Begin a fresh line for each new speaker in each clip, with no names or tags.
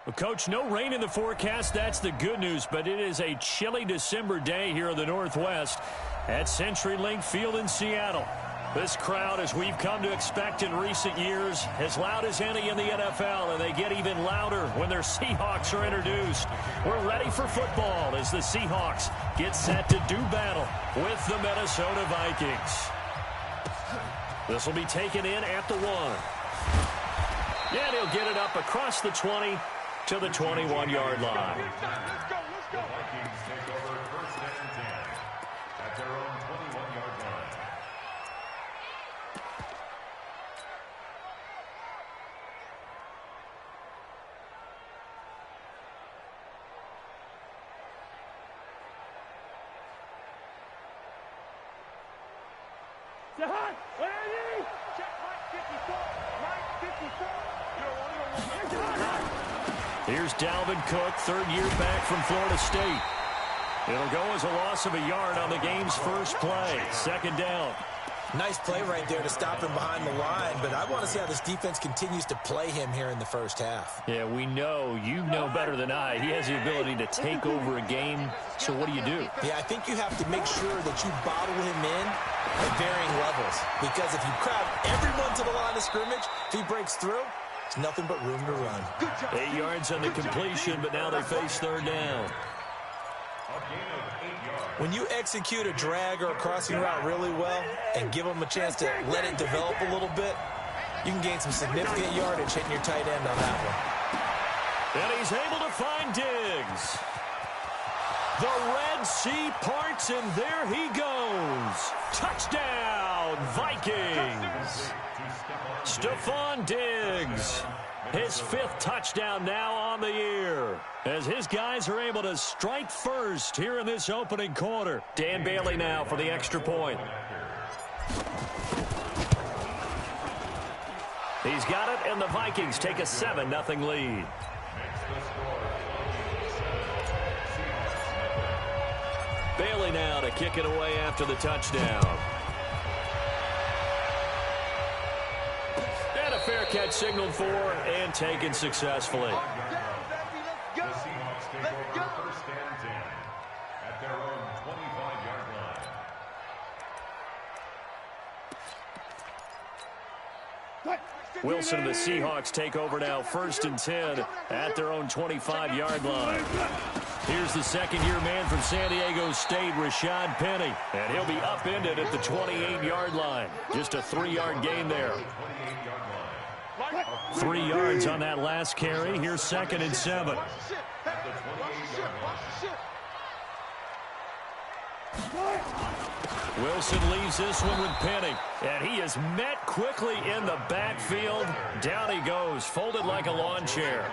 Well, Coach, no rain in the forecast. That's the good news, but it is a chilly December day here in the Northwest at CenturyLink Field in Seattle. This crowd, as we've come to expect in recent years, as loud as any in the NFL, and they get even louder when their Seahawks are introduced. We're ready for football as the Seahawks get set to do battle with the Minnesota Vikings. This will be taken in at the 1. And he'll get it up across the 20 to the 21-yard line.
Let's go. The Vikings take over first and 10 at their own 21-yard line.
Here's Dalvin Cook, third year back from Florida State. It'll go as a loss of a yard on the game's first play. Second down.
Nice play right there to stop him behind the line, but I want to see how this defense continues to play him here in the first half.
Yeah, we know. You know better than I. He has the ability to take over a game. So what do?
Yeah, I think you have to make sure that you bottle him in at varying levels, because if you crowd everyone to the line of scrimmage, if he breaks through, it's nothing but room to run.
8 yards on the completion, but now they face third down.
When you execute a drag or a crossing route really well and give them a chance to let it develop a little bit, you can gain some significant yardage hitting your tight end on that one.
And he's able to find Diggs. The Red Sea parts, and there he goes. Touchdown, Vikings. Stephon Diggs. His 5th touchdown now on the year, as his guys are able to strike first here in this opening quarter. Dan Bailey now for the extra point. He's got it, and the Vikings take a 7-0 lead. Bailey now to kick it away after the touchdown. And a fair catch signaled for and taken successfully.
The Seahawks take over first and 10 at their own 25-yard line.
Wilson and the Seahawks take over now, first and 10 at their own 25-yard line. Here's the second-year man from San Diego State, Rashad Penny, and he'll be upended at the 28-yard line. Just a 3-yard gain there. 3 yards on that last carry. Here's second and 7. Wilson leaves this one with Penny, and he is met quickly in the backfield. Down he goes, folded like a lawn chair.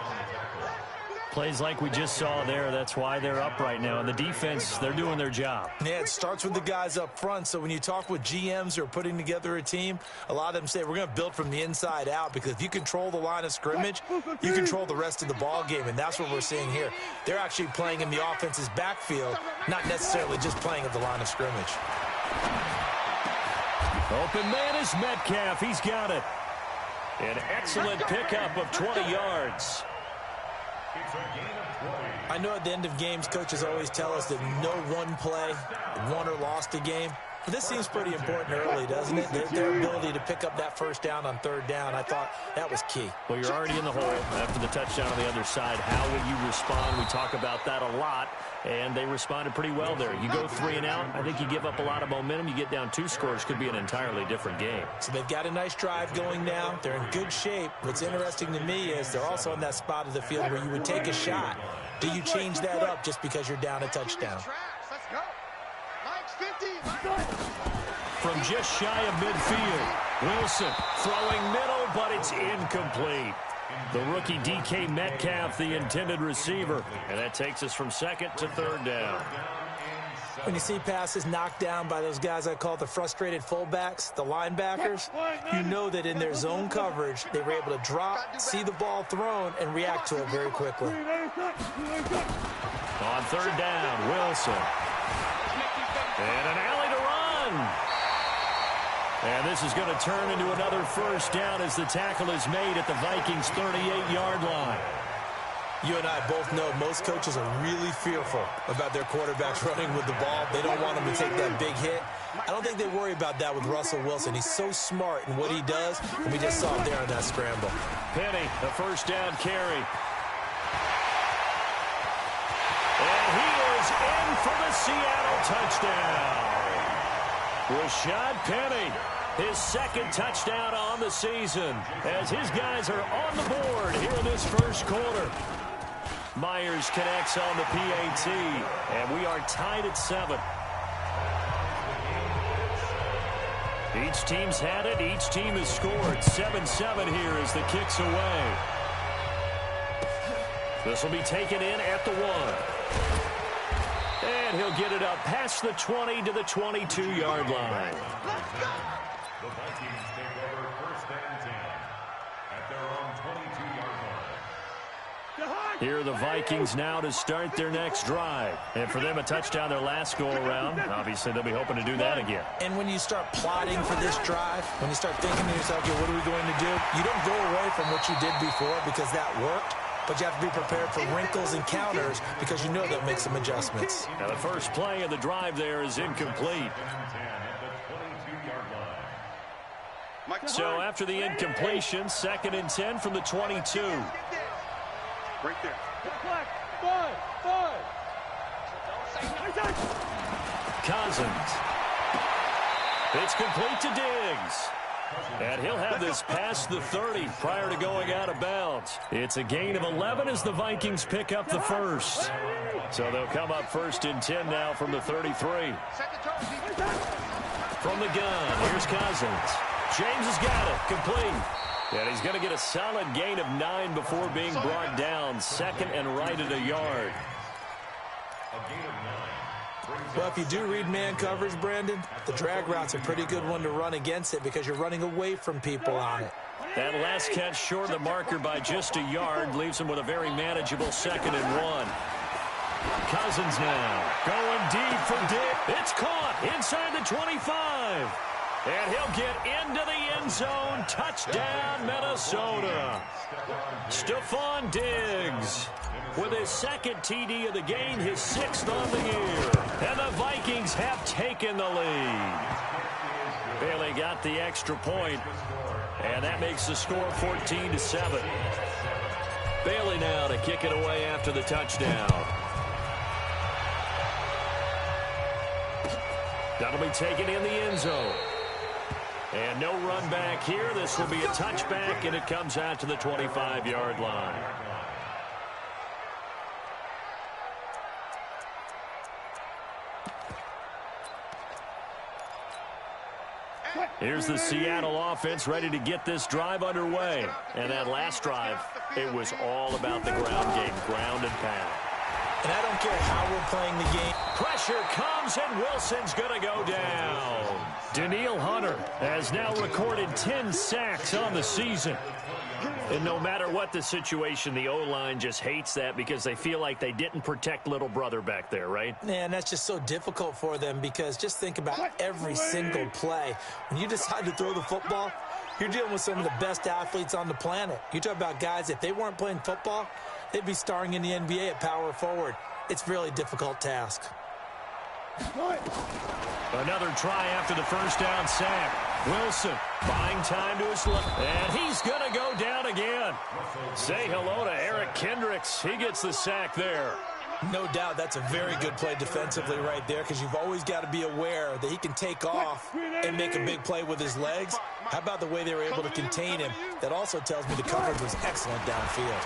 Plays like we just saw there. That's why they're up right now. And the defense, they're doing their job.
Yeah, it starts with the guys up front. So when you talk with GMs who are putting together a team, a lot of them say we're going to build from the inside out, because if you control the line of scrimmage, you control the rest of the ball game. And that's what we're seeing here. They're actually playing in the offense's backfield, not necessarily just playing at the line of scrimmage.
Open man is Metcalf. He's got it. An excellent pickup of 20 yards.
I know at the end of games, coaches always tell us that no one play won or lost a game. But this seems pretty important early, doesn't it? Their ability to pick up that first down on third down, I thought that was key.
Well, you're already in the hole after the touchdown on the other side. How will you respond? We talk about that a lot, and they responded pretty well there. You go 3 and out, I think you give up a lot of momentum. You get down 2 scores, could be an entirely different game.
So they've got a nice drive going now. They're in good shape. What's interesting to me is they're also on that spot of the field where you would take a shot. Do you change that up just because you're down a touchdown?
From just shy of midfield, Wilson throwing middle, but it's incomplete. The rookie DK Metcalf, the intended receiver, and that takes us from second to third down.
When you see passes knocked down by those guys I call the frustrated fullbacks, the linebackers, you know that in their zone coverage, they were able to drop, see the ball thrown, and react to it very quickly.
On third down, Wilson. And an alley to run. And this is going to turn into another first down as the tackle is made at the Vikings' 38-yard line.
You and I both know most coaches are really fearful about their quarterbacks running with the ball. They don't want them to take that big hit. I don't think they worry about that with Russell Wilson. He's so smart in what he does, and we just saw it there on that scramble.
Penny, the first down carry. And he is in for the Seattle touchdown. Rashad Penny, his second touchdown on the season, as his guys are on the board here in this first quarter. Myers connects on the PAT, and we are tied at 7. Each team's had it. Each team has scored. 7-7 here as the kick's away. This will be taken in at the 1. And he'll get it up past the 20 to the 22-yard line.
The Vikings take over first and 10 at their own 22-yard line.
Here are the Vikings now to start their next drive. And for them, a touchdown their last go-around. Obviously, they'll be hoping to do that again.
And when you start plotting for this drive, when you start thinking to yourself, okay, what are we going to do? You don't go away from what you did before because that worked. But you have to be prepared for wrinkles and counters because you know they'll make some adjustments.
Now, the first play of the drive there is incomplete. So after the incompletion, 2nd and 10 from the 22.
Right there.
Cousins. It's complete to Diggs. And he'll have this past the 30 prior to going out of bounds. It's a gain of 11 as the Vikings pick up the first. So they'll come up 1st and 10 now from the 33. From the gun, here's Cousins. James has got it, complete. And he's going to get a solid gain of 9 before being brought down. 2nd and right at a yard.
Well, if you do read man coverage, Brandon, the drag route's a pretty good one to run against it because you're running away from people on it.
That last catch short of the marker by just a yard leaves him with a very manageable 2nd and 1. Cousins now going deep for Dick. It's caught inside the 25. And he'll get into the end zone. Touchdown, Minnesota. Stephon Diggs with his 2nd TD of the game, his 6th on the year. And the Vikings have taken the lead. Bailey got the extra point, and that makes the score 14-7. Bailey now to kick it away after the touchdown. That'll be taken in the end zone. And no run back here. This will be a touchback, and it comes out to the 25-yard line. Here's the Seattle offense ready to get this drive underway. And that last drive, it was all about the ground game, ground and pound.
And I don't care how we're playing the game.
Pressure comes, and Wilson's going to go down. Danielle Hunter has now recorded 10 sacks on the season. And no matter what the situation, the O-line just hates that because they feel like they didn't protect little brother back there, right?
Man, that's just so difficult for them because just think about every single play. When you decide to throw the football, you're dealing with some of the best athletes on the planet. You talk about guys, if they weren't playing football, they'd be starring in the NBA at power forward. It's a really difficult task.
Another try after the first down sack. Wilson buying time to his left, and he's going to go down again. Say hello to Eric Kendricks. He gets the sack there.
No doubt that's a very good play defensively right there because you've always got to be aware that he can take off and make a big play with his legs. How about the way they were able to contain him? That also tells me the coverage was excellent downfield.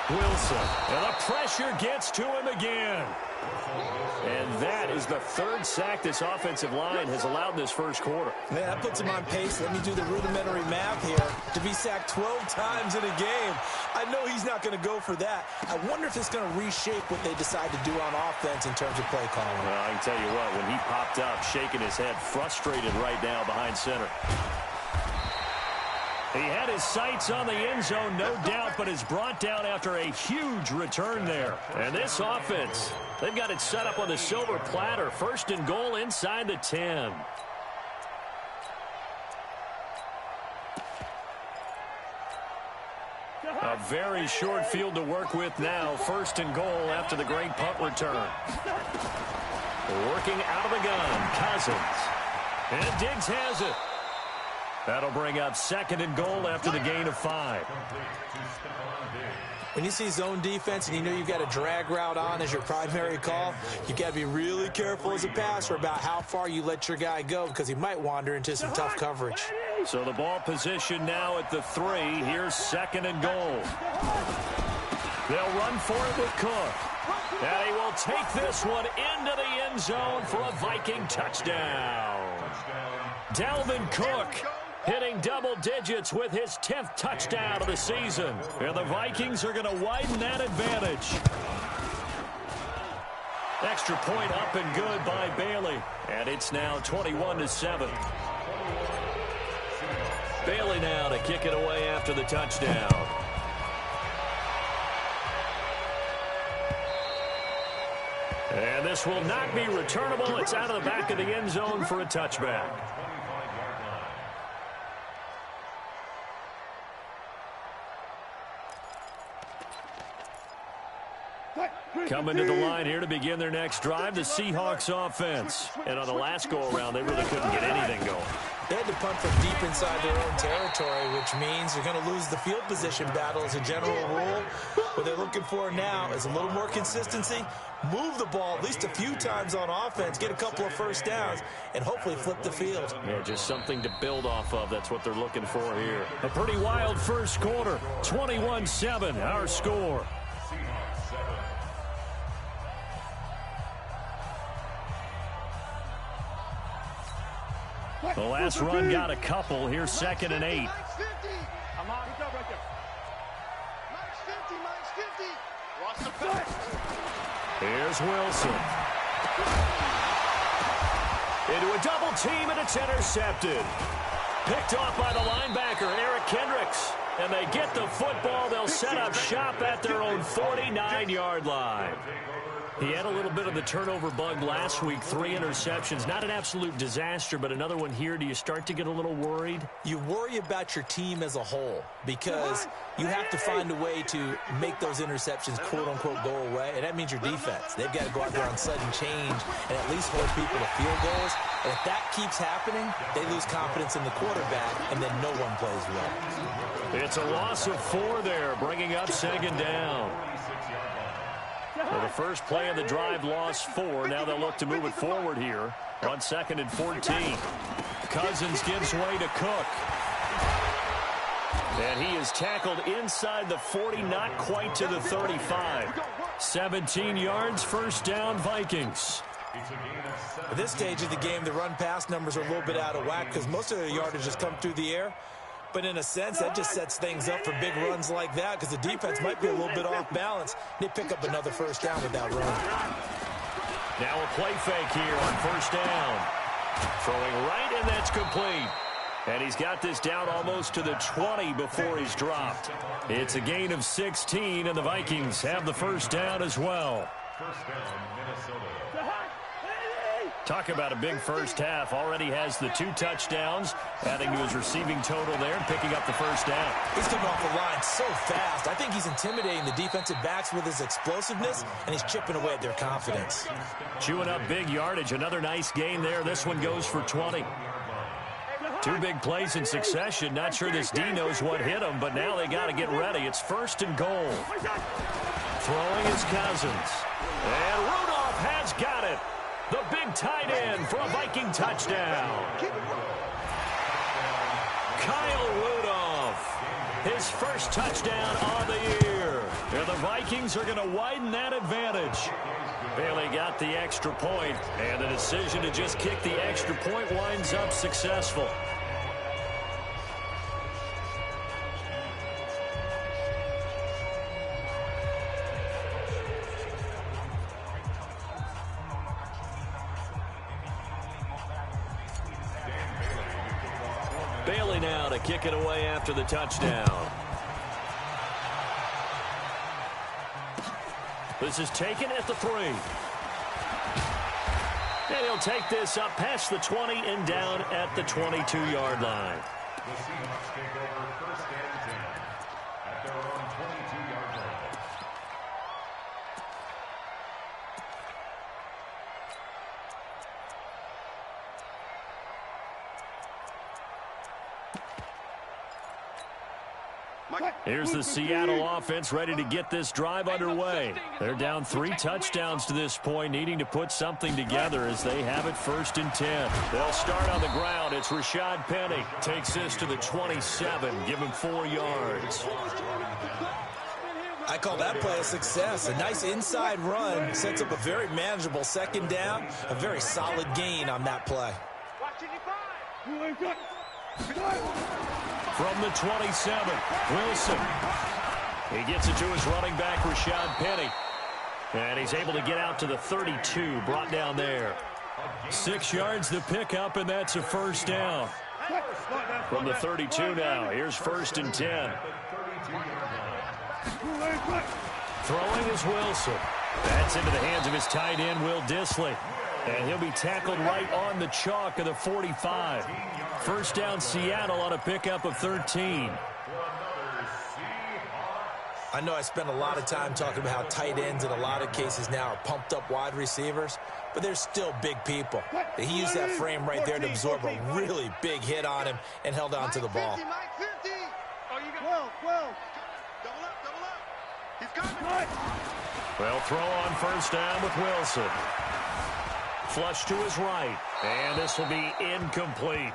Wilson, and the pressure gets to him again. And that is the 3rd sack this offensive line has allowed this first quarter.
Man, that puts him on pace. Let me do the rudimentary math here. To be sacked 12 times in a game, I know he's not going to go for that. I wonder if it's going to reshape what they decide to do on offense in terms of play calling.
Well, I can tell you what, when he popped up, shaking his head, frustrated right now behind center. He had his sights on the end zone, no doubt, but is brought down after a huge return there. And this offense, they've got it set up on the silver platter. 1st and goal inside the 10. A very short field to work with now. 1st and goal after the great punt return. Working out of the gun, Cousins. And Diggs has it. That'll bring up 2nd and goal after the gain of 5.
When you see zone defense and you know you've got a drag route on as your primary call, you've got to be really careful as a passer about how far you let your guy go because he might wander into some tough coverage.
So the ball position now at the 3. Here's 2nd and goal. They'll run for it with Cook. And he will take this one into the end zone for a Viking touchdown. Dalvin Cook hitting double digits with his 10th touchdown of the season. And the Vikings are going to widen that advantage. Extra point up and good by Bailey. And it's now 21-7. Bailey now to kick it away after the touchdown. And this will not be returnable. It's out of the back of the end zone for a touchback. Coming to the line here to begin their next drive, the Seahawks offense. And on the last go-around, they really couldn't get anything going.
They had to punt from deep inside their own territory, which means they're going to lose the field position battle as a general rule. What they're looking for now is a little more consistency, move the ball at least a few times on offense, get a couple of first downs, and hopefully flip the field.
Yeah, just something to build off of. That's what they're looking for here. A pretty wild first quarter, 21-7, our score. The last run got a couple. Here's 2nd and 8.
I'm on. He's up right there. Minus 50. Lost the back.
Here's Wilson. Into a double team, and it's intercepted. Picked off by the linebacker, Eric Kendricks. And they get the football. They'll set up shop at their own 49-yard line. He had a little bit of the turnover bug last week, 3 interceptions. Not an absolute disaster, but another one here. Do you start to get a little worried?
You worry about your team as a whole because you have to find a way to make those interceptions, quote-unquote, go away, and that means your defense. They've got to go out there on sudden change and at least hold people to field goals. And if that keeps happening, they lose confidence in the quarterback, and then no one plays well.
It's a loss of 4 there, bringing up 2nd down. For the first play of the drive, lost 4. Now they'll look to move it forward here on 2nd and 14. Cousins gives way to Cook. And he is tackled inside the 40, not quite to the 35. 17 yards, first down, Vikings.
At this stage of the game, the run-pass numbers are a little bit out of whack because most of their yardage has come through the air. But in a sense, that just sets things up for big runs like that because the defense might be a little bit off balance. They pick up another first down with that run.
Now a play fake here on first down. Throwing right, and that's complete. And he's got this down almost to the 20 before he's dropped. It's a gain of 16, and the Vikings have the first down as well.
First down, Minnesota.
Talk about a big first half. Already has the 2 touchdowns, adding to his receiving total there and picking up the first down.
He's coming off the line so fast. I think he's intimidating the defensive backs with his explosiveness, and he's chipping away at their confidence.
Chewing up big yardage. Another nice gain there. This one goes for 20. 2 big plays in succession. Not sure this D knows what hit him, but now they got to get ready. It's 1st and goal. Throwing is Cousins. And Rudolph has got it. The big tight end for a Viking touchdown. Kyle Rudolph, his first touchdown on the year. And the Vikings are going to widen that advantage. Bailey got the extra point, and the decision to just kick the extra point winds up successful. Bailey now to kick it away after the touchdown. This is taken at the 3. And he'll take this up past the 20 and down at the 22-yard line.
The Seahawks take over 1st and 10 at at their own 22-yard line.
Here's the Seattle offense ready to get this drive underway. They're down 3 touchdowns to this point, needing to put something together as they have it 1st and 10. They'll start on the ground. It's Rashad Penny. Takes this to the 27. Give him 4 yards.
I call that play a success. A nice inside run sets up a very manageable 2nd down. A very solid gain on that play.
From the 27, Wilson. He gets it to his running back, Rashad Penny. And he's able to get out to the 32, brought down there. 6 yards the pickup, and that's a 1st down. From the 32 now, here's 1st and 10. Throwing is Wilson. That's into the hands of his tight end, Will Dissly. And he'll be tackled right on the chalk of the 45. 1st down, Seattle on a pickup of 13.
I know I spend a lot of time talking about how tight ends in a lot of cases now are pumped up wide receivers, but they're still big people. He used that frame right there to absorb a really big hit on him and held on to the ball.
Well, throw on 1st down with Wilson. Flush to his right, and this will be incomplete.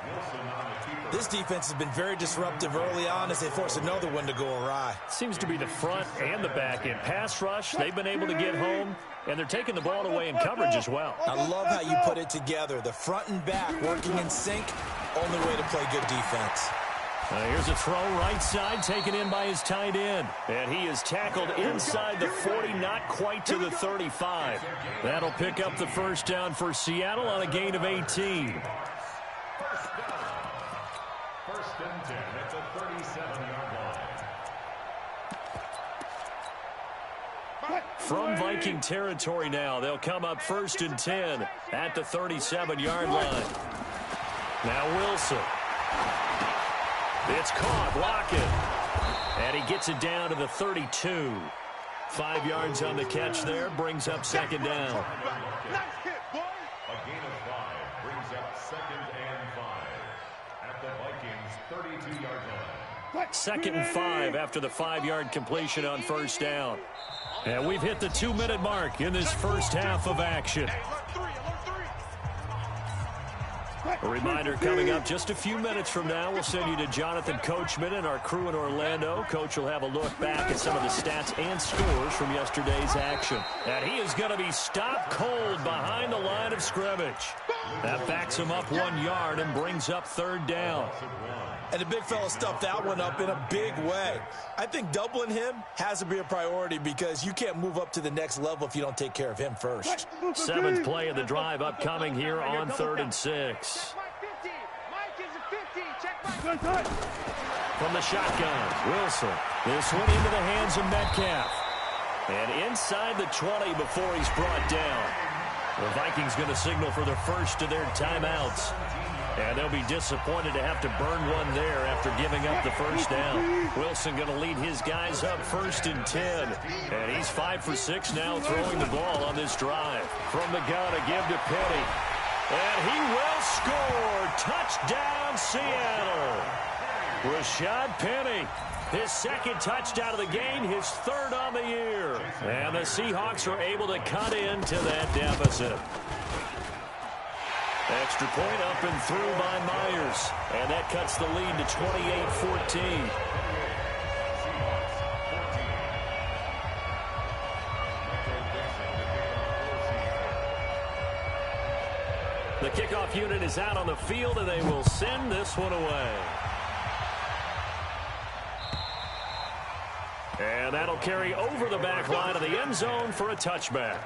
This defense has been very disruptive early on as they force another one to go awry.
Seems to be the front and the back end. Pass rush, they've been able to get home, and they're taking the ball away in coverage as well.
I love how you put it together. The front and back working in sync, only way to play good defense.
Here's a throw right side, taken in by his tight end. And he is tackled inside the 40, not quite to the 35. That'll pick up the 1st down for Seattle on a gain of 18.
1st and 10 at the 37-yard line.
From Viking territory now, they'll come up 1st and 10 at the 37-yard line. Now Wilson. It's caught, Lockett. And he gets it down to the 32. 5 yards on the catch there, brings up 2nd down.
A gain of 5 brings up 2nd and 5 at the Vikings' 32-yard line.
2nd and 5 after the 5-yard completion on 1st down. And we've hit the 2-minute mark in this 1st half of action. A reminder coming up just a few minutes from now, we'll send you to Jonathan Coachman and our crew in Orlando. Coach will have a look back at some of the stats and scores from yesterday's action. And he is going to be stopped cold behind the line of scrimmage. That backs him up 1 yard and brings up 3rd down.
And the big fella stuffed that one up in a big way. I think doubling him has to be a priority because you can't move up to the next level if you don't take care of him first.
7th play of the drive upcoming here on 3rd and 6. From the shotgun, Wilson. This one into the hands of Metcalf. And inside the 20 before he's brought down. The Vikings going to signal for the first of their timeouts. And they'll be disappointed to have to burn one there after giving up the 1st down. Wilson going to lead his guys up 1st and 10. And he's 5 for 6 now throwing the ball on this drive. From the gun, a give to Penny. And he will score. Touchdown, Seattle. Rashad Penny. His 2nd touchdown of the game, his 3rd on the year. And the Seahawks are able to cut into that deficit. Extra point up and through by Myers. And that cuts the lead to 28-14. The kickoff unit is out on the field, and they will send this one away. And that'll carry over the back line of the end zone for a touchback.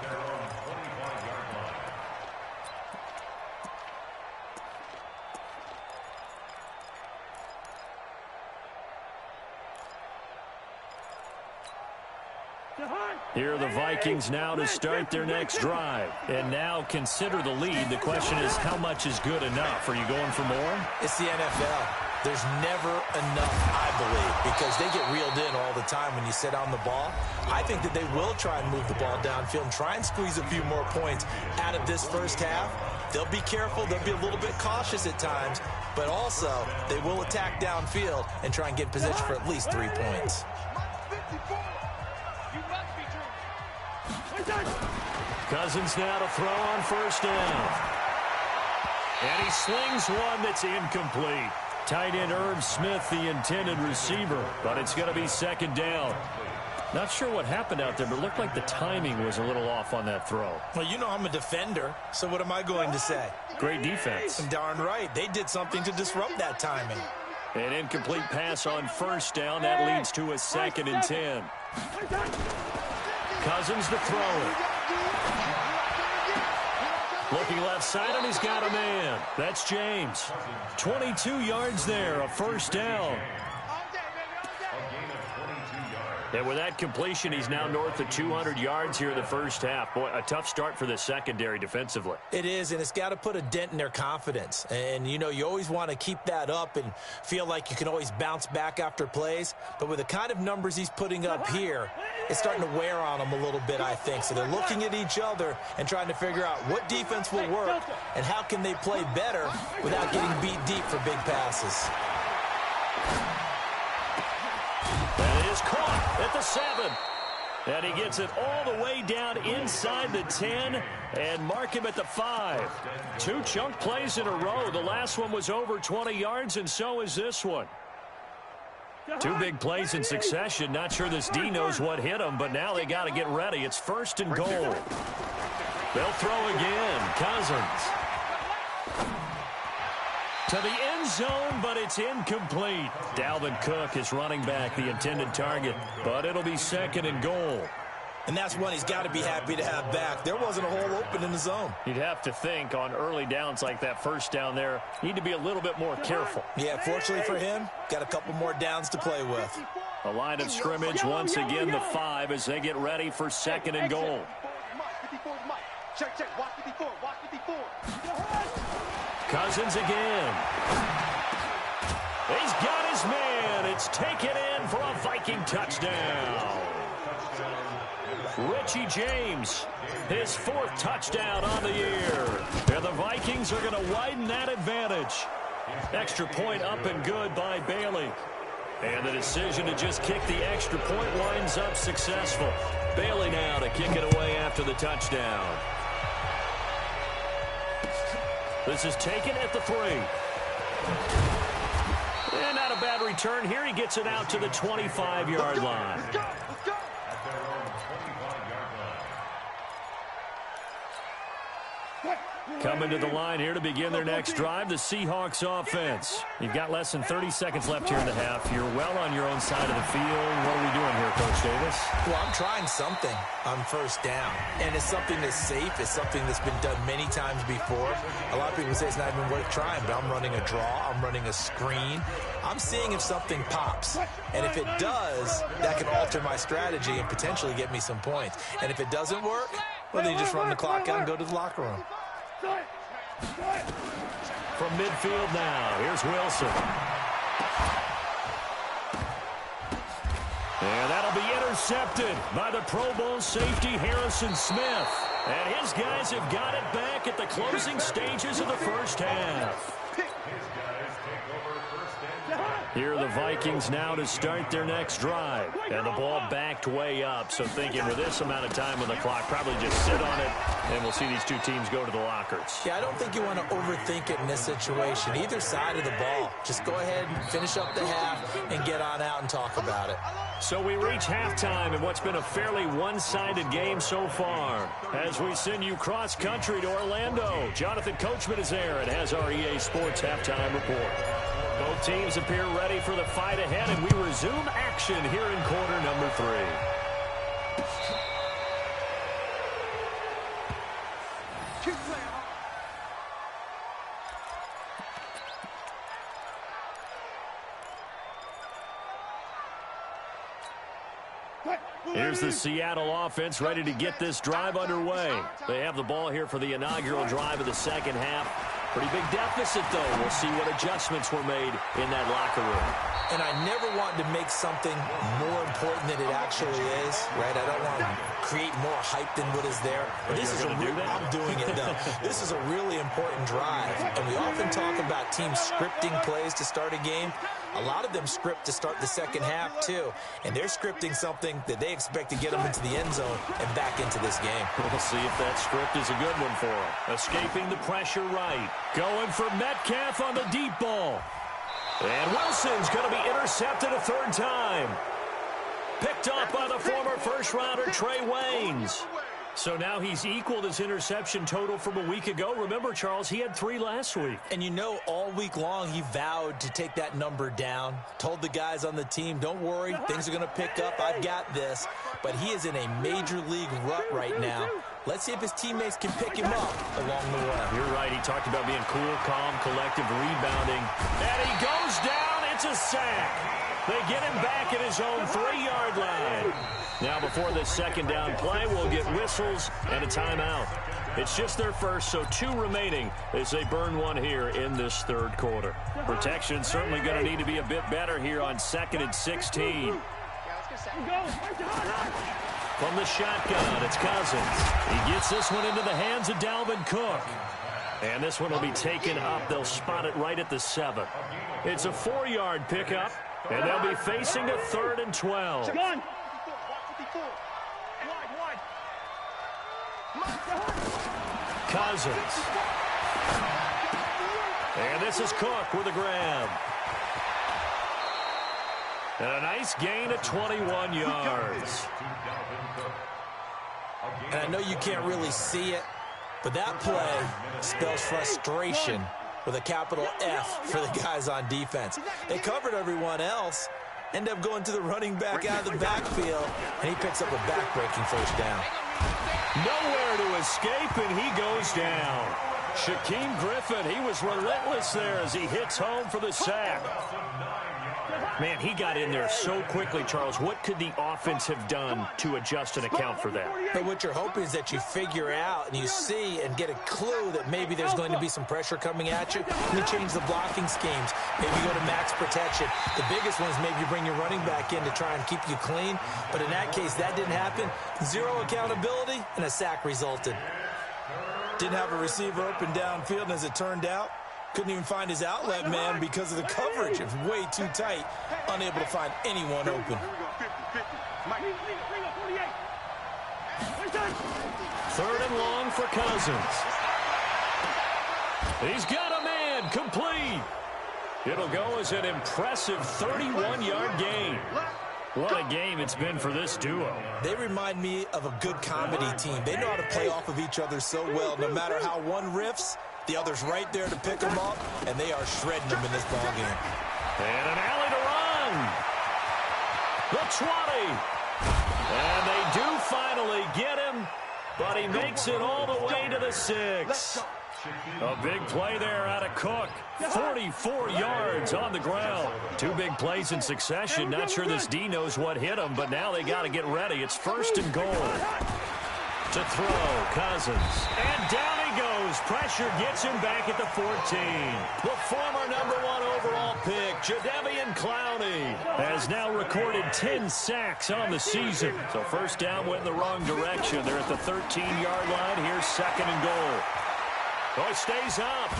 Here are the Vikings now to start their next drive. And now consider the lead. The question is, how much is good enough? Are you going for more?
It's the NFL. There's never enough, I believe, because they get reeled in all the time when you sit on the ball. I think that they will try and move the ball downfield and try and squeeze a few more points out of this first half. They'll be careful. They'll be a little bit cautious at times, but also they will attack downfield and try and get position for at least 3 points.
Cousins now to throw on first down. And he slings one that's incomplete. Tight end Irv Smith, the intended receiver, but it's going to be second down. Not sure what happened out there, but it looked like the timing was a little off on that throw.
Well, you know I'm a defender, so what am I going to say?
Great defense.
Darn right. They did something to disrupt that timing.
An incomplete pass on first down. That leads to a 2nd and 10. Cousins to throw it. Looking left side, and he's got a man. That's James. 22 yards there, a first down. And with that completion, he's now north of 200 yards here in the first half. Boy, a tough start for the secondary defensively.
It is, and it's got to put a dent in their confidence. And, you know, you always want to keep that up and feel like you can always bounce back after plays. But with the kind of numbers he's putting up here, it's starting to wear on them a little bit, I think. So they're looking at each other and trying to figure out what defense will work and how can they play better without getting beat deep for big passes.
That is caught at the 7. And he gets it all the way down inside the 10 and mark him at the 5. 2 chunk plays in a row. The last one was over 20 yards, and so is this one. 2 big plays in succession. Not sure this D knows what hit him, but now they got to get ready. It's 1st and goal. They'll throw again. Cousins to the end zone, but it's incomplete. Dalvin Cook is running back, the intended target, but it'll be 2nd and goal.
And that's one he's got to be happy to have back. There wasn't a hole open in the zone.
You'd have to think on early downs like that first down there, need to be a little bit more careful.
Yeah, fortunately for him, got a couple more downs to play with.
A line of scrimmage, once again the 5 as they get ready for 2nd and goal.
Check, watch it before.
Cousins again. He's got his man. It's taken in for a Viking touchdown. Richie James, his 4th touchdown on the year. And the Vikings are going to widen that advantage. Extra point up and good by Bailey. And the decision to just kick the extra point winds up successful. Bailey now to kick it away after the touchdown. This is taken at the 3. And not a bad return here. He gets it out to the 25-yard line.
Let's go.
Coming to the line here to begin their next drive, the Seahawks offense. You've got less than 30 seconds left here in the half. You're well on your own side of the field. What are we doing here, Coach Davis?
Well, I'm trying something on first down, and it's something that's safe. It's something that's been done many times before. A lot of people say it's not even worth trying, but I'm running a draw. I'm running a screen. I'm seeing if something pops, and if it does, that can alter my strategy and potentially get me some points. And if it doesn't work, well, then you just run the clock out and go to the locker room.
From midfield now, here's Wilson. And that'll be intercepted by the Pro Bowl safety Harrison Smith. And his guys have got it back at the closing stages of the first half. Here are the Vikings now to start their next drive. And the ball backed way up. So thinking with this amount of time on the clock, probably just sit on it, and we'll see these 2 teams go to the lockers.
Yeah, I don't think you want to overthink it in this situation. Either side of the ball. Just go ahead and finish up the half and get on out and talk about it.
So we reach halftime in what's been a fairly one-sided game so far. As we send you cross-country to Orlando, Jonathan Coachman is there and has our EA Sports halftime report. Both teams appear ready for the fight ahead, and we resume action here in quarter number 3. Here's the Seattle offense ready to get this drive underway. They have the ball here for the inaugural drive of the second half. Pretty big deficit, though. We'll see what adjustments were made in that locker room.
And I never want to make something more important than it actually is, right? I don't want to create more hype than what is there. But this is I'm doing it, though. This is a really important drive. And we often talk about teams scripting plays to start a game. A lot of them script to start the second half, too. And they're scripting something that they expect to get them into the end zone and back into this game.
We'll see if that script is a good one for them. Escaping the pressure right. Going for Metcalf on the deep ball. And Wilson's going to be intercepted a third time. Picked off by the former first-rounder Trey Waynes. So now he's equaled his interception total from a week ago. Remember, Charles, he had 3 last week.
And you know, all week long he vowed to take that number down. Told the guys on the team, don't worry, things are going to pick up. I've got this. But he is in a major league rut right now. Let's see if his teammates can pick him up along the way.
You're right. He talked about being cool, calm, collective, rebounding. And he goes down. It's a sack. They get him back at his own 3-yard line. Now, before this second down play, we'll get whistles and a timeout. It's just their first, so 2 remaining as they burn one here in this third quarter. Protection certainly going to need to be a bit better here on 2nd and 16. From the shotgun, it's Cousins. He gets this one into the hands of Dalvin Cook. And this one will be taken up. They'll spot it right at the 7. It's a 4-yard pickup, and they'll be facing a 3rd and 12. Cousins. And this is Cook with a grab. And a nice gain of 21 yards.
And I know you can't really see it, but that play spells frustration with a capital F for the guys on defense. They covered everyone else, end up going to the running back out of the backfield, and he picks up a back-breaking first down.
Nowhere to escape, and he goes down. Shaquem Griffin, he was relentless there as he hits home for the sack. Man, he got in there so quickly, Charles. What could the offense have done to adjust and account for that?
But what you're hoping is that you figure out and you see and get a clue that maybe there's going to be some pressure coming at you. You change the blocking schemes. Maybe go to max protection. The biggest one is maybe you bring your running back in to try and keep you clean. But in that case, that didn't happen. 0 accountability, and a sack resulted. Didn't have a receiver open downfield, and as it turned out, couldn't even find his outlet man because of the coverage. It was way too tight, unable to find anyone open.
3rd and long for Cousins. He's got a man, complete. It'll go as an impressive 31-yard gain. What a game it's been for this duo.
They remind me of a good comedy team. They know how to play off of each other so well. No matter how one riffs, the other's right there to pick them up, and they are shredding them in this ballgame.
And an alley to run. The 20. And they do finally get him, but he makes it all the way to the 6. A big play there out of Cook. 44 yards on the ground. 2 big plays in succession. Not sure this D knows what hit him, but now they got to get ready. It's 1st and goal. To throw, Cousins. And down he goes. Pressure gets him back at the 14. The former #1 overall pick, Jadeveon Clowney, has now recorded 10 sacks on the season. So first down went in the wrong direction. They're at the 13-yard line. Here's 2nd and goal. Oh, he stays up.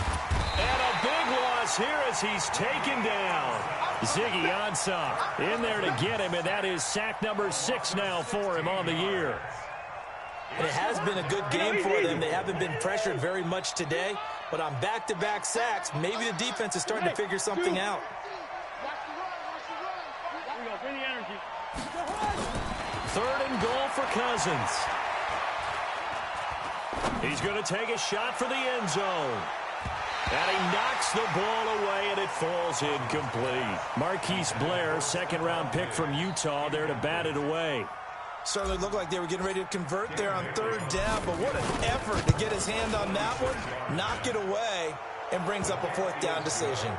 And a big loss here as he's taken down. Ziggy Ansah in there to get him, and that is sack number 6 now for him on the year.
And it has been a good game for them. They haven't been pressured very much today, but on back-to-back sacks, maybe the defense is starting to figure something out.
3rd and goal for Cousins. He's going to take a shot for the end zone. And he knocks the ball away, and it falls incomplete. Marquise Blair, 2nd-round pick from Utah, there to bat it away.
Certainly looked like they were getting ready to convert there on 3rd down, but what an effort to get his hand on that one, knock it away, and brings up a 4th down decision.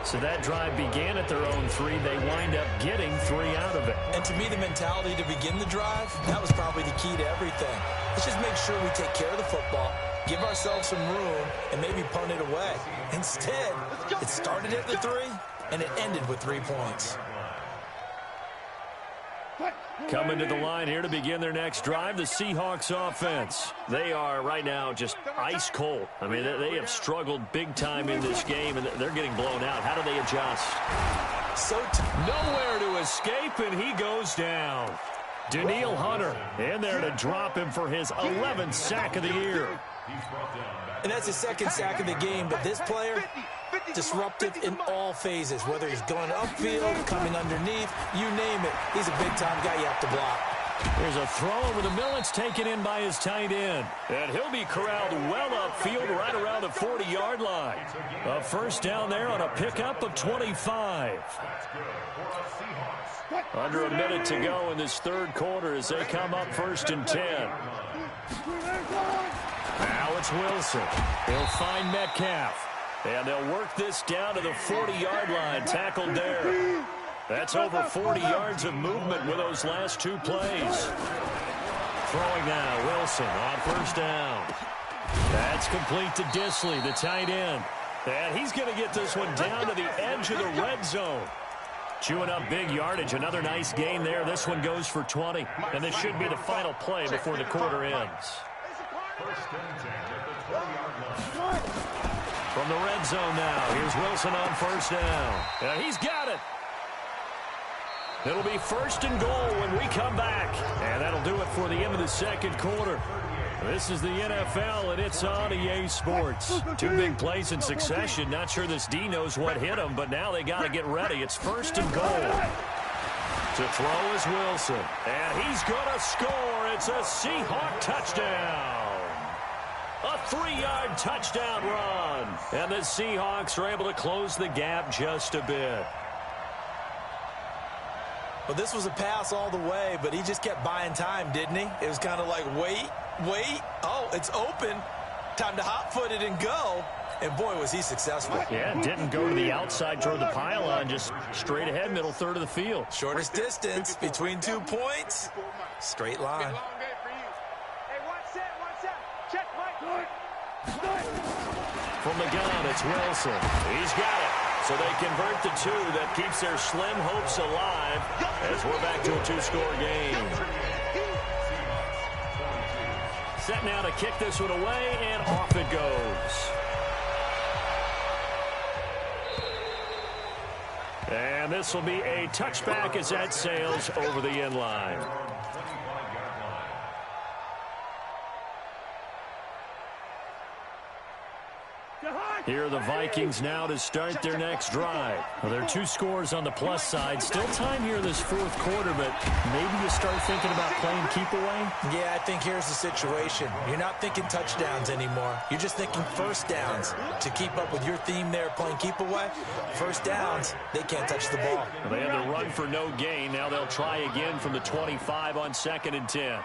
So that drive began at their own 3. They wind up getting 3 out of it.
And to me, the mentality to begin the drive, that was probably the key to everything. Let's just make sure we take care of the football, give ourselves some room, and maybe punt it away. Instead, it started at the 3, and it ended with 3 points.
Coming to the line here to begin their next drive, the Seahawks offense. They are right now just ice cold. I mean, they have struggled big time in this game, and they're getting blown out. How do they adjust? Nowhere to escape, and he goes down. Danielle Hunter in there to drop him for his 11th sack of the year.
And that's his 2nd sack of the game, but this player, disruptive in all phases, whether he's going upfield, coming underneath, you name it. He's a big-time guy you have to block.
There's a throw over the middle. It's taken in by his tight end. And he'll be corralled well upfield right around the 40-yard line. A first down there on a pickup of 25. Under a minute to go in this 3rd quarter as they come up 1st and 10. Now it's Wilson. He'll find Metcalf. And they'll work this down to the 40-yard line, tackled there. That's over 40 yards of movement with those last 2 plays. Throwing now, Wilson on 1st down. That's complete to Disley, the tight end. And he's going to get this one down to the edge of the red zone. Chewing up big yardage. Another nice gain there. This one goes for 20. And this should be the final play before the quarter ends. From the red zone now, here's Wilson on 1st down. And he's got it. It'll be 1st and goal when we come back. And that'll do it for the end of the 2nd quarter. This is the NFL, and it's on EA Sports. 2 big plays in succession. Not sure this D knows what hit him, but now they got to get ready. It's 1st and goal. To throw is Wilson. And he's going to score. It's a Seahawk touchdown. A 3-yard touchdown run. And the Seahawks are able to close the gap just a bit.
Well, this was a pass all the way, but he just kept buying time, didn't he? It was kind of like, wait. Oh, it's open. Time to hot-foot it and go. And, boy, was he successful.
Yeah, didn't go to the outside toward the pylon, just straight ahead, middle third of the field.
Shortest distance between 2 points. Straight line.
From the gun, it's Wilson. He's got it. So they convert the 2. That keeps their slim hopes alive as we're back to a 2-score game. Set now to kick this one away, and off it goes. And this will be a touchback as that sails over the end line. Here are the Vikings now to start their next drive. Well, there are 2 scores on the plus side. Still time here in this 4th quarter, but maybe you start thinking about playing keep away?
Yeah, I think here's the situation. You're not thinking touchdowns anymore. You're just thinking 1st downs. To keep up with your theme there, playing keep away, 1st downs, they can't touch the ball.
Well, they had the run for no gain. Now they'll try again from the 25 on 2nd and 10.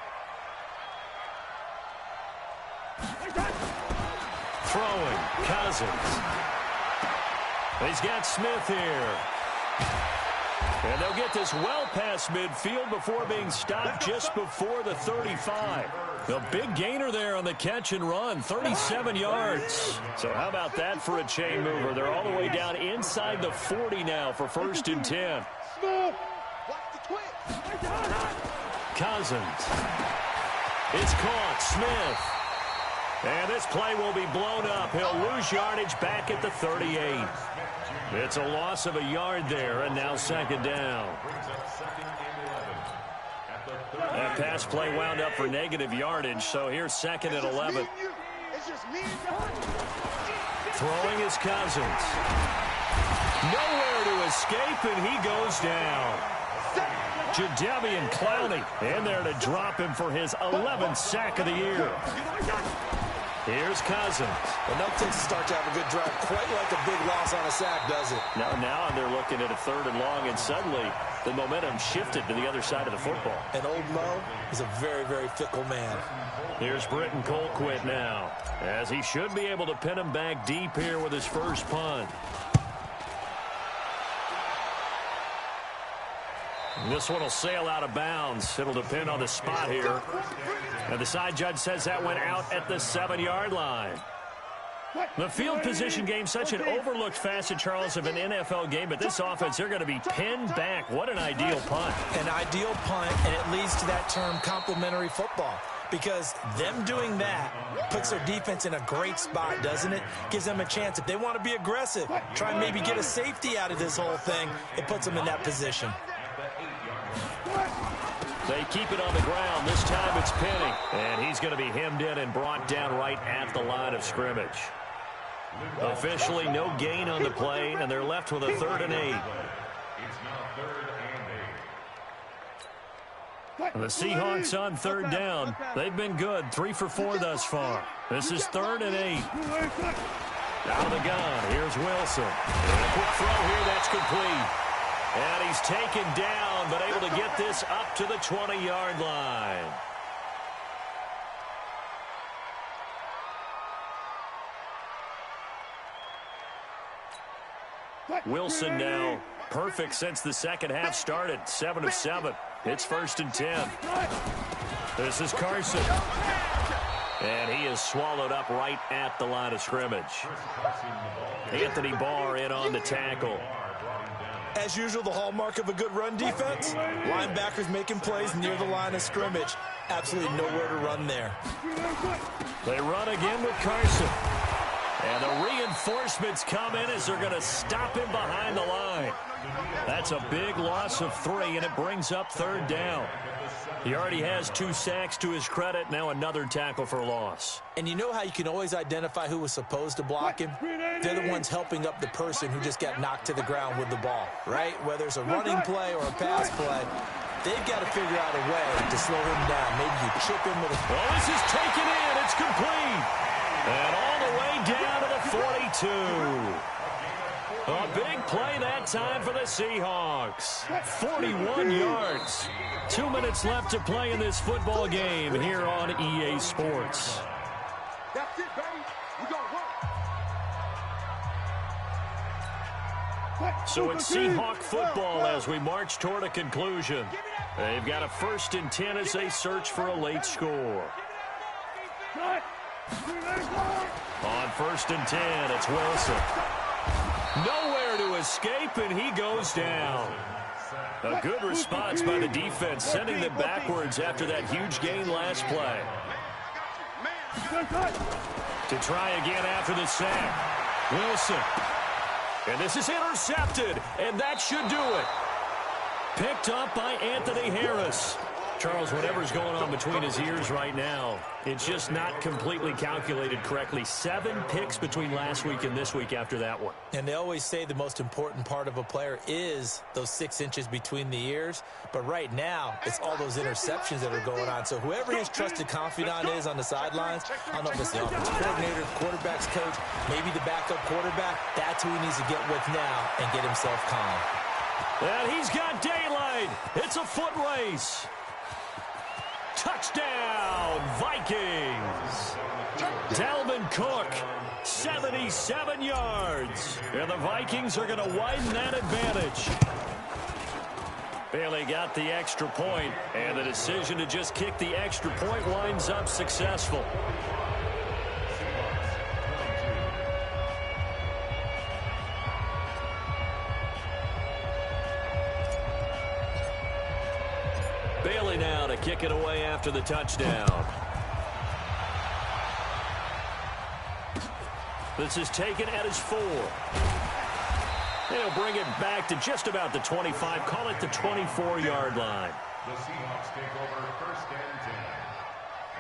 Throwing, Cousins. He's got Smith here. And they'll get this well past midfield before being stopped just before the 35. The big gainer there on the catch and run, 37 yards. So how about that for a chain mover? They're all the way down inside the 40 now for 1st and 10. Cousins. It's caught. Smith. And this play will be blown up. He'll lose yardage back at the 38. It's a loss of a yard there, and now 2nd down. That pass play wound up for negative yardage, so here's 2nd and 11. Throwing is Cousins. Nowhere to escape, and he goes down. Jadeveon Clowney in there to drop him for his 11th sack of the year. Here's Cousins.
Well, no takes a start to have a good drive. Quite like a big loss on a sack, does it?
Now they're looking at a 3rd and long, and suddenly the momentum shifted to the other side of the football.
And old Mo is a very, very fickle man.
Here's Britton Colquitt now, as he should be able to pin him back deep here with his first punt. This one will sail out of bounds. It'll depend on the spot here. And the side judge says that went out at the 7-yard line. The field position game, such an overlooked facet, Charles, of an NFL game, but this offense, they're going to be pinned back. What an ideal punt.
An ideal punt, and it leads to that term complementary football, because them doing that puts their defense in a great spot, doesn't it? Gives them a chance. If they want to be aggressive, try and maybe get a safety out of this whole thing, it puts them in that position.
They keep it on the ground. This time it's Penny, and he's going to be hemmed in and brought down right at the line of scrimmage. Officially no gain on the play, and they're left with a 3rd and 8.
It's now 3rd and 8.
The Seahawks on 3rd down. They've been good, 3 for 4 thus far. This is 3rd and 8. Out of the gun, here's Wilson. And a quick throw here, that's complete. And he's taken down, but able to get this up to the 20-yard line. Wilson now perfect since the second half started. 7 of 7. It's 1st and 10. This is Carson. And he is swallowed up right at the line of scrimmage. Anthony Barr in on the tackle.
As usual, the hallmark of a good run defense, linebackers making plays near the line of scrimmage. Absolutely nowhere to run there.
They run again with Carson. And the reinforcements come in as they're going to stop him behind the line. That's a big loss of 3, and it brings up 3rd down. He already has 2 sacks to his credit. Now another tackle for loss.
And you know how you can always identify who was supposed to block him? They're the ones helping up the person who just got knocked to the ground with the ball, right? Whether it's a running play or a pass play, they've got to figure out a way to slow him down. Maybe you chip him with a...
Oh, this is taken in. It's complete. And all the way down to the 42. A big play that time for the Seahawks. 41 yards. 2 minutes left to play in this football game here on EA Sports.
That's it, baby. We gonna work.
So it's Seahawk football as we march toward a conclusion. They've got a 1st and 10 as they search for a late score. On 1st and 10, it's Wilson. Nowhere to escape, and he goes down. A good response by the defense, sending them backwards after that huge gain last play. To try again after the sack. Wilson. And this is intercepted, and that should do it. Picked up by Anthony Harris. Charles, whatever's going on between his ears right now, it's just not completely calculated correctly. 7 picks between last week and this week after that one.
And they always say the most important part of a player is those 6 inches between the ears. But right now, it's all those interceptions that are going on. So whoever his trusted confidant is on the sidelines, I don't know if it's the offensive coordinator, the quarterback's coach, maybe the backup quarterback, that's who he needs to get with now and get himself calm.
And he's got daylight. It's a foot race. Touchdown, Vikings. Dalvin Cook, 77 yards. And the Vikings are going to widen that advantage. Bailey got the extra point, and the decision to just kick the extra point winds up successful. Bailey now to kick it away after the touchdown. This is taken at his 4. They'll bring it back to just about the 25. Call it the 24-yard line.
The Seahawks take over 1st and 10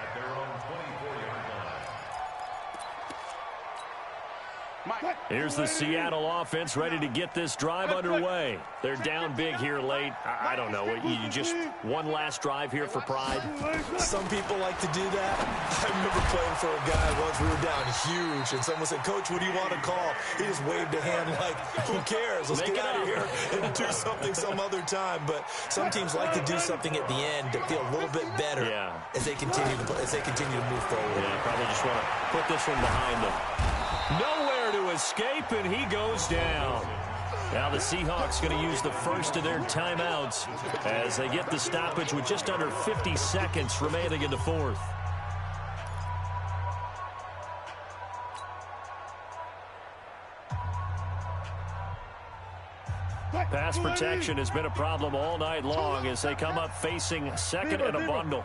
at their own 24-yard line.
Here's the Seattle offense ready to get this drive underway. They're down big here late. I don't know. You just one last drive here for pride?
Some people like to do that. I remember playing for a guy once. We were down huge, and someone said, "Coach, what do you want to call?" He just waved a hand like, who cares? Let's get out of here and do something some other time. But some teams like to do something at the end to feel a little bit better as they continue to move forward.
Yeah, probably just want to put this one behind them. Nowhere to escape, and he goes down. Now the Seahawks going to use the first of their timeouts as they get the stoppage with just under 50 seconds remaining in the fourth. Pass protection has been a problem all night long as they come up facing second and a bundle.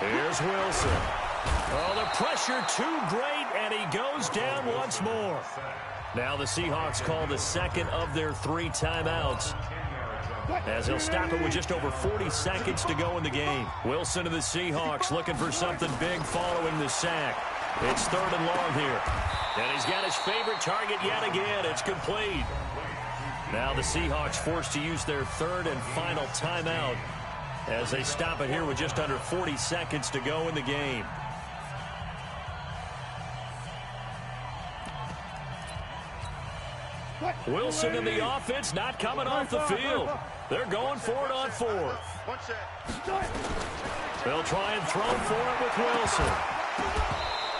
Here's Wilson. Oh, the pressure too great, and he goes down once more. Now the Seahawks call the second of their 3 timeouts, as they'll stop it with just over 40 seconds to go in the game. Wilson and the Seahawks looking for something big following the sack. It's 3rd and long here. And he's got his favorite target yet again. It's complete. Now the Seahawks forced to use their 3rd and final timeout as they stop it here with just under 40 seconds to go in the game. Wilson in the offense not coming off the field. They're going for it on 4th. They'll try and throw for it with Wilson.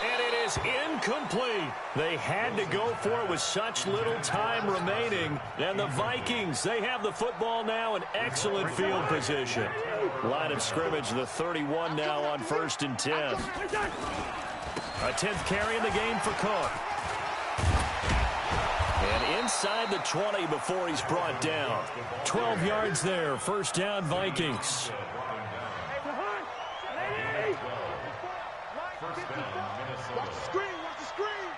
And it is incomplete. They had to go for it with such little time remaining. And the Vikings, they have the football now in excellent field position. Line of scrimmage, the 31 now on 1st and 10. A 10th carry in the game for Cook. And inside the 20 before he's brought down. 12 yards there. 1st down, Vikings.
Watch the screen, watch the screen,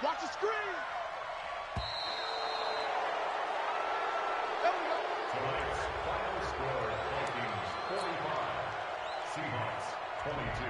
watch the screen. There we go.
Tonight's final score, Vikings 45, Seahawks 22.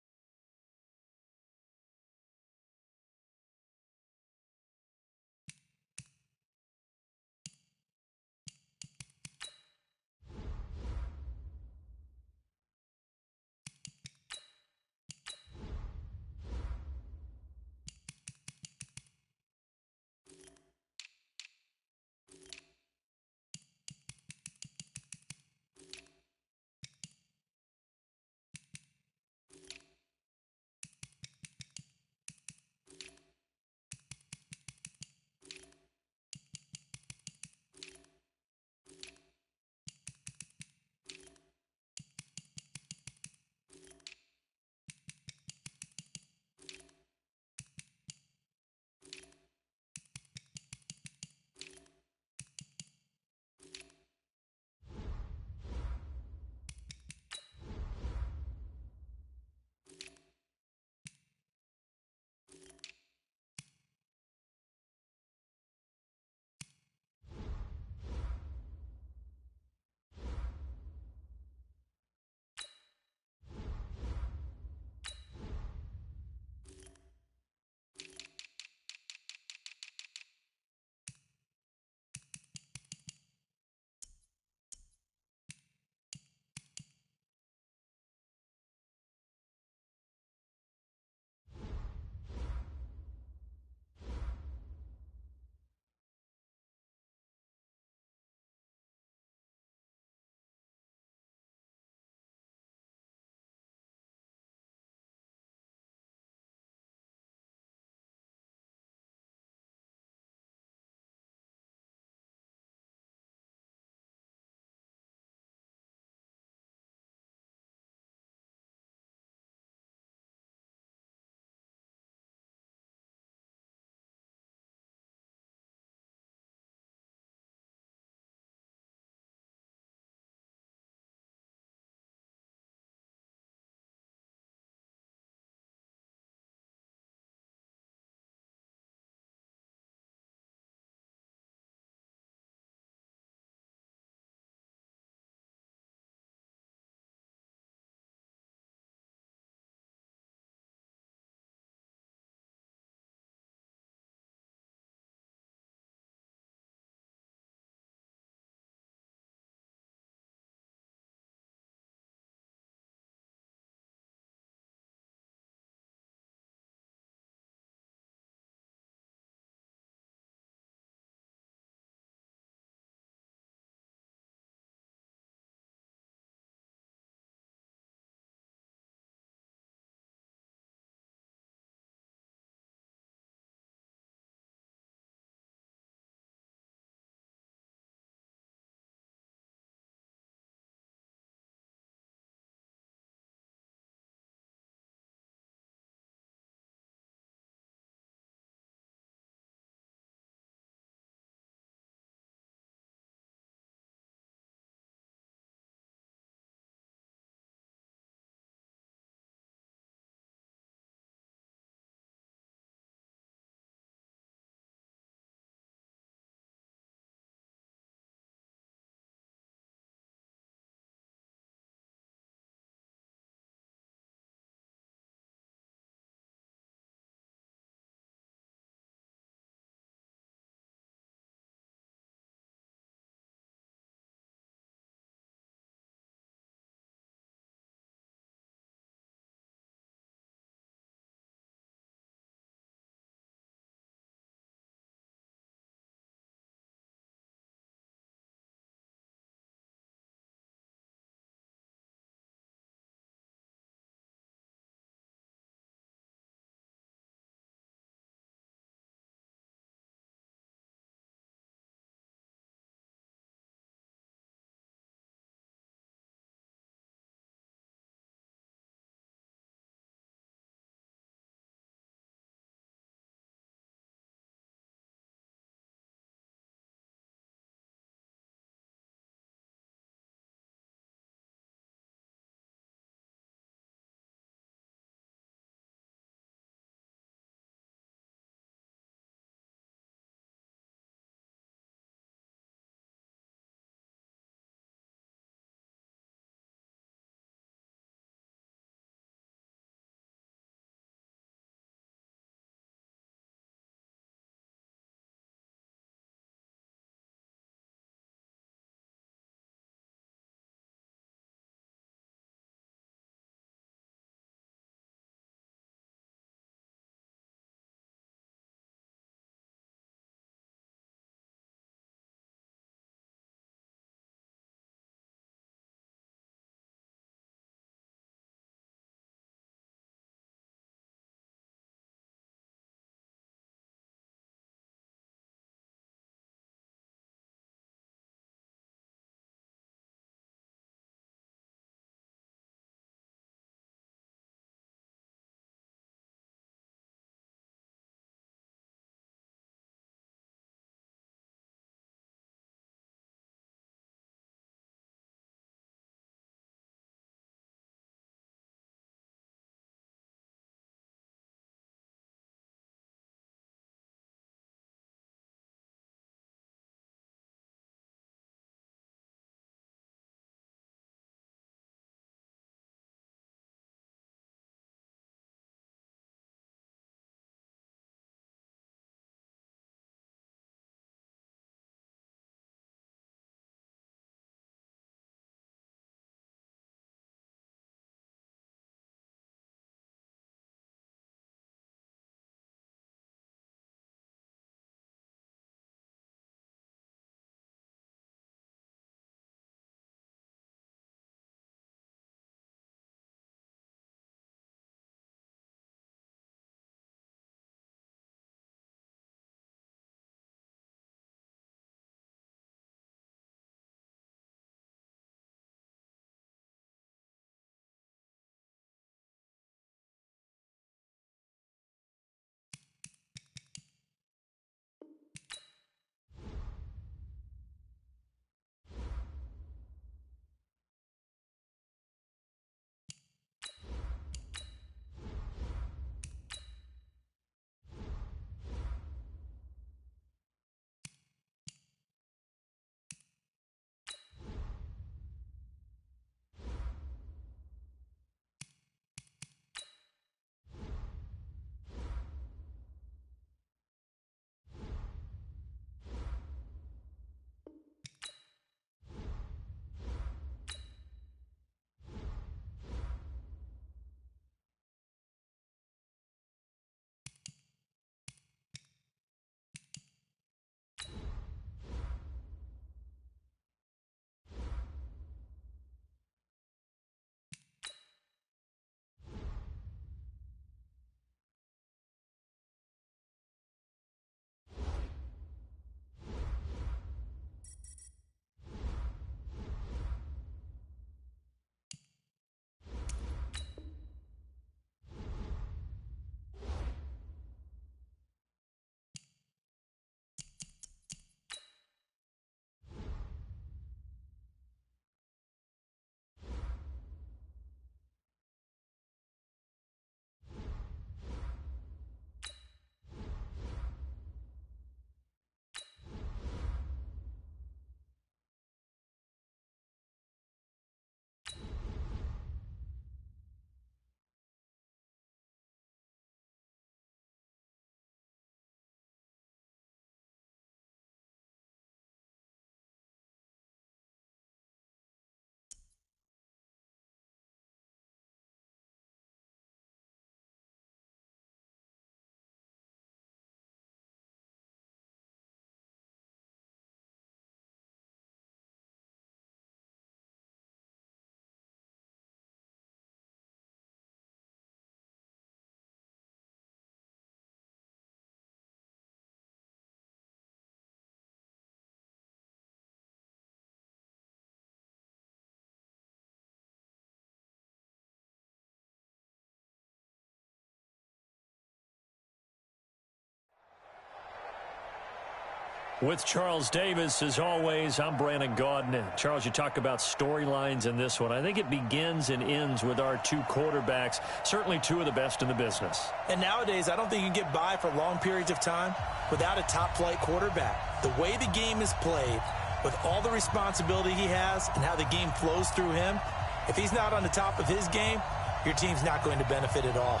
With Charles Davis, as always, I'm Brandon Gaudin. Charles, you talk about storylines in this one. I think it begins and ends with our two quarterbacks, certainly two of the best in the business.
And nowadays, I don't think you can get by for long periods of time without a top-flight quarterback. The way the game is played, with all the responsibility he has and how the game flows through him, if he's not on the top of his game, your team's not going to benefit at all.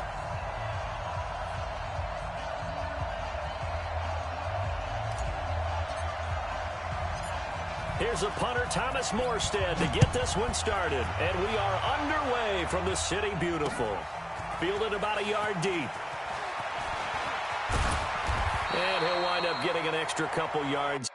Here's a punter, Thomas Morstead, to get this one started. And we are underway from the City Beautiful. Fielded about a yard deep. And he'll wind up getting an extra couple yards.